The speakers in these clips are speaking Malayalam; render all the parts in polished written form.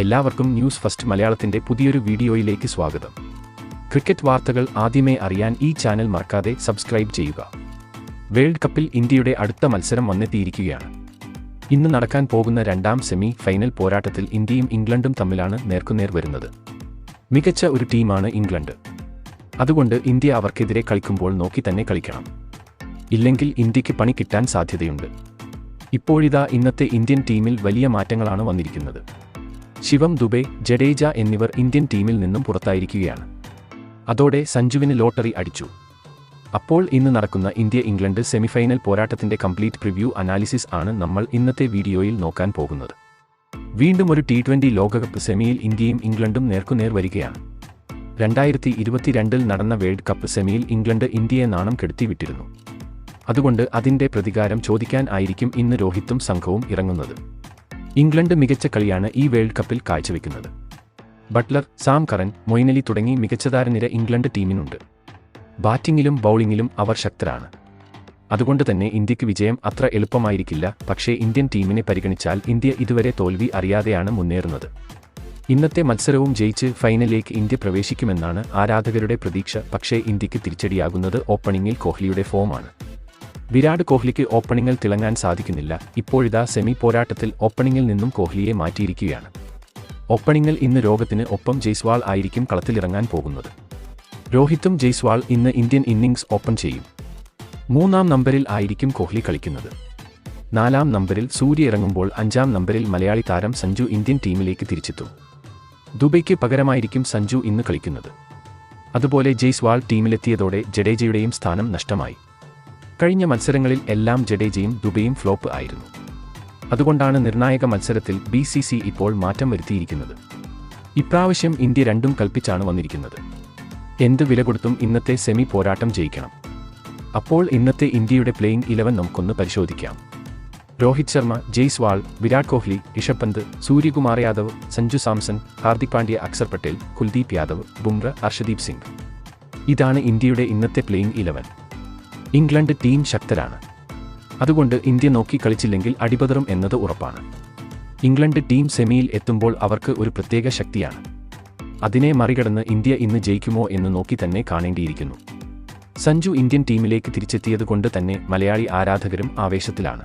എല്ലാവർക്കും ന്യൂസ് ഫസ്റ്റ് മലയാളത്തിന്റെ പുതിയൊരു വീഡിയോയിലേക്ക് സ്വാഗതം. ക്രിക്കറ്റ് വാർത്തകൾ ആദ്യമേ അറിയാൻ ഈ ചാനൽ മറക്കാതെ സബ്സ്ക്രൈബ് ചെയ്യുക. വേൾഡ് കപ്പിൽ ഇന്ത്യയുടെ അടുത്ത മത്സരം വന്നെത്തിയിരിക്കുകയാണ്. ഇന്ന് നടക്കാൻ പോകുന്ന രണ്ടാം സെമി ഫൈനൽ പോരാട്ടത്തിൽ ഇന്ത്യയും ഇംഗ്ലണ്ടും തമ്മിലാണ് നേർക്കുനേർ വരുന്നത്. മികച്ച ഒരു ടീമാണ് ഇംഗ്ലണ്ട്. അതുകൊണ്ട് ഇന്ത്യ അവർക്കെതിരെ കളിക്കുമ്പോൾ നോക്കി തന്നെ കളിക്കണം. ഇല്ലെങ്കിൽ ഇന്ത്യക്ക് പണി കിട്ടാൻ സാധ്യതയുണ്ട്. ഇപ്പോഴിതാ ഇന്നത്തെ ഇന്ത്യൻ ടീമിൽ വലിയ മാറ്റങ്ങളാണ് വന്നിരിക്കുന്നത്. ശിവം ദുബെ, ജഡേജ എന്നിവർ ഇന്ത്യൻ ടീമിൽ നിന്നും പുറത്തായിരിക്കുകയാണ്. അതോടെ സഞ്ജുവിന് ലോട്ടറി അടിച്ചു. അപ്പോൾ ഇന്ന് നടക്കുന്ന ഇന്ത്യ ഇംഗ്ലണ്ട് സെമിഫൈനൽ പോരാട്ടത്തിന്റെ കംപ്ലീറ്റ് പ്രിവ്യൂ അനാലിസിസ് ആണ് നമ്മൾ ഇന്നത്തെ വീഡിയോയിൽ നോക്കാൻ പോകുന്നത്. വീണ്ടും ഒരു T20 ലോകകപ്പ് സെമിയിൽ ഇന്ത്യയും ഇംഗ്ലണ്ടും നേർക്കുനേർ വരികയാണ്. 2022 നടന്ന വേൾഡ് കപ്പ് സെമിയിൽ ഇംഗ്ലണ്ട് ഇന്ത്യയെ നാണം കെടുത്തിവിട്ടിരുന്നു. അതുകൊണ്ട് അതിന്റെ പ്രതികാരം ചോദിക്കാൻ ആയിരിക്കും ഇന്ന് രോഹിത്തും സംഘവും ഇറങ്ങുന്നത്. ഇംഗ്ലണ്ട് മികച്ച കളിയാണ് ഈ വേൾഡ് കപ്പിൽ കാഴ്ചവെക്കുന്നത്. Buttler, Sam Curran, Moeen Ali തുടങ്ങി മികച്ച താരനിര ഇംഗ്ലണ്ട് ടീമിനുണ്ട്. ബാറ്റിംഗിലും ബൗളിംഗിലും അവർ ശക്തരാണ്. അതുകൊണ്ട് തന്നെ ഇന്ത്യക്ക് വിജയം അത്ര എളുപ്പമായിരിക്കില്ല. പക്ഷേ ഇന്ത്യൻ ടീമിനെ പരിഗണിച്ചാൽ ഇന്ത്യ ഇതുവരെ തോൽവി അറിയാതെയാണ് മുന്നേറുന്നത്. ഇന്നത്തെ മത്സരവും ജയിച്ച് ഫൈനലിലേക്ക് ഇന്ത്യ പ്രവേശിക്കുമെന്നാണ് ആരാധകരുടെ പ്രതീക്ഷ. പക്ഷേ ഇന്ത്യക്ക് തിരിച്ചടിയാകുന്നത് ഓപ്പണിംഗിൽ കോഹ്ലിയുടെ ഫോമാണ്. വിരാട് കോഹ്ലിക്ക് ഓപ്പണിംഗിൽ തിളങ്ങാൻ സാധിക്കുന്നില്ല. ഇപ്പോഴിതാ സെമി പോരാട്ടത്തിൽ ഓപ്പണിംഗിൽ നിന്നും കോഹ്ലിയെ മാറ്റിയിരിക്കുകയാണ്. ഓപ്പണിംഗിൽ ഇന്ന് രോഹിത്തിന് ഒപ്പം ജയ്സ്വാൾ ആയിരിക്കും കളത്തിലിറങ്ങാൻ പോകുന്നത്. രോഹിത്തും ജയ്സ്വാൾ ഇന്ന് ഇന്ത്യൻ ഇന്നിംഗ്സ് ഓപ്പൺ ചെയ്യും. 3-ാം നമ്പറിൽ ആയിരിക്കും കോഹ്ലി കളിക്കുന്നത്. 4-ാം നമ്പറിൽ സൂര്യ ഇറങ്ങുമ്പോൾ 5-ാം നമ്പറിൽ മലയാളി താരം സഞ്ജു ഇന്ത്യൻ ടീമിലേക്ക് തിരിച്ചെത്തും. ദുബൈക്ക് പകരമായിരിക്കും സഞ്ജു ഇന്ന് കളിക്കുന്നത്. അതുപോലെ ജയ്സ്വാൾ ടീമിലെത്തിയതോടെ ജഡേജയുടെയും സ്ഥാനം നഷ്ടമായി. കഴിഞ്ഞ മത്സരങ്ങളിൽ എല്ലാം ജഡേജയും ദുബൈയും ഫ്ലോപ്പ് ആയിരുന്നു. അതുകൊണ്ടാണ് നിർണായക മത്സരത്തിൽ BCC ഇപ്പോൾ മാറ്റം വരുത്തിയിരിക്കുന്നത്. ഇപ്രാവശ്യം ഇന്ത്യ രണ്ടും കൽപ്പിച്ചാണ് വന്നിരിക്കുന്നത്. എന്ത് വില കൊടുത്തും ഇന്നത്തെ സെമി പോരാട്ടം ജയിക്കണം. അപ്പോൾ ഇന്നത്തെ ഇന്ത്യയുടെ പ്ലേയിങ് 11 നമുക്കൊന്ന് പരിശോധിക്കാം. രോഹിത് ശർമ്മ, ജയ്സ്വാൾ, വിരാട് കോഹ്ലി, ഋഷഭ് പന്ത്, സൂര്യകുമാർ യാദവ്, സഞ്ജു സാംസൺ, ഹാർദിക് പാണ്ഡ്യ, അക്സർ പട്ടേൽ, കുൽദീപ് യാദവ്, ബുംറ, അർഷദീപ് സിംഗ്. ഇതാണ് ഇന്ത്യയുടെ ഇന്നത്തെ പ്ലേയിങ് 11. England team ശക്തരാണ്. അതുകൊണ്ട് ഇന്ത്യ നോക്കി കളിച്ചില്ലെങ്കിൽ അടിപതറും എന്നത് ഉറപ്പാണ്. ഇംഗ്ലണ്ട് ടീം സെമിയിൽ എത്തുമ്പോൾ അവർക്ക് ഒരു പ്രത്യേക ശക്തിയാണ്. അതിനെ മറികടന്ന് ഇന്ത്യ ഇന്ന് ജയിക്കുമോ എന്ന് നോക്കി തന്നെ കാണേണ്ടിയിരിക്കുന്നു. സഞ്ജു ഇന്ത്യൻ ടീമിലേക്ക് തിരിച്ചെത്തിയതുകൊണ്ട് തന്നെ മലയാളി ആരാധകരും ആവേശത്തിലാണ്.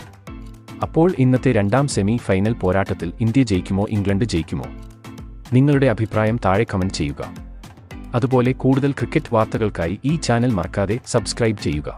അപ്പോൾ ഇന്നത്തെ രണ്ടാം സെമി ഫൈനൽ പോരാട്ടത്തിൽ ഇന്ത്യ ജയിക്കുമോ ഇംഗ്ലണ്ട് ജയിക്കുമോ? നിങ്ങളുടെ അഭിപ്രായം താഴെ കമന്റ് ചെയ്യുക. അതുപോലെ കൂടുതൽ ക്രിക്കറ്റ് വാർത്തകൾക്കായി ഈ ചാനൽ മറക്കാതെ സബ്സ്ക്രൈബ് ചെയ്യുക.